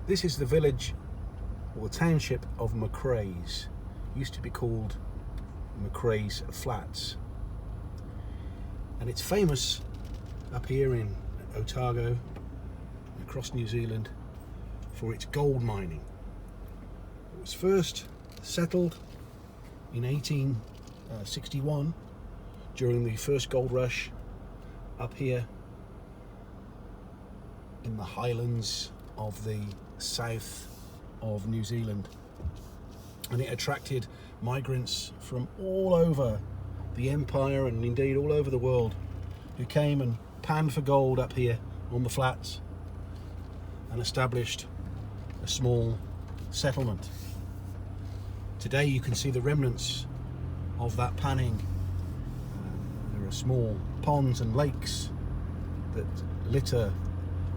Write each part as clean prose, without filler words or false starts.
This is the village or the township of Macraes. Used to be called Macraes Flats. And it's famous up here in Otago, across New Zealand, for its gold mining. It was first settled in 1861 during the first gold rush up here in the highlands of the south of New Zealand, and it attracted migrants from all over the empire and indeed all over the world who came and panned for gold up here on the flats and established a small settlement. Today you can see the remnants of that panning. There are small ponds and lakes that litter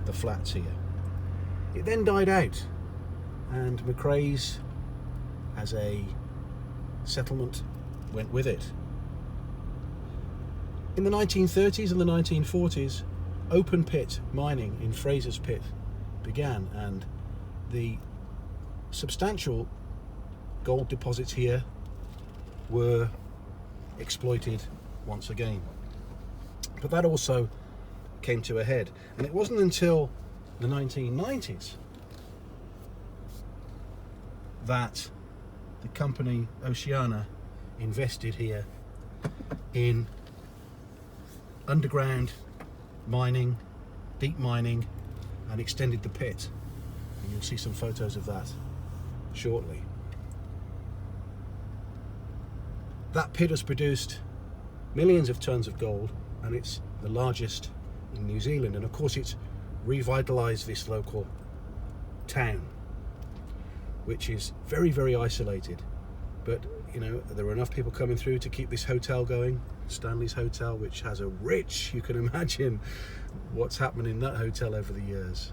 the flats here. It then died out, and Macraes as a settlement went with it. In the 1930s and the 1940s, open pit mining in Fraser's Pit began, and the substantial gold deposits here were exploited once again. But that also came to a head, and it wasn't until the 1990s that the company Oceana invested here in underground mining, deep mining, and extended the pit. And you'll see some photos of that shortly. That pit has produced millions of tons of gold, and it's the largest in New Zealand, and of course it's revitalized this local town, which is very, very isolated. But you know, there are enough people coming through to keep this hotel going, Stanley's Hotel, which has a rich, you can imagine what's happened in that hotel over the years.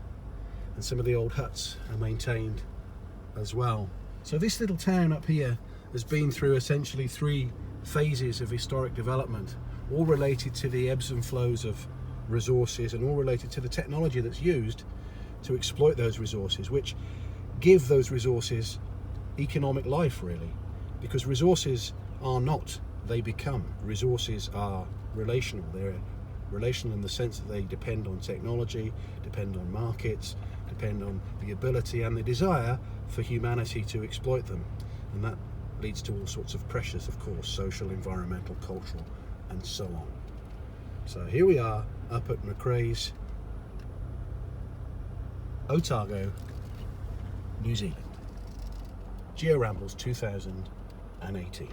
And some of the old huts are maintained as well. So this little town up here has been through essentially 3 phases of historic development, all related to the ebbs and flows of resources, and all related to the technology that's used to exploit those resources, which give those resources economic life, really. Because resources are not, they become. Resources are relational. They're relational in the sense that they depend on technology, depend on markets, depend on the ability and the desire for humanity to exploit them. And that leads to all sorts of pressures, of course, social, environmental, cultural, and so on. So here we are up at Macraes, Otago, New Zealand. Georambles 2018.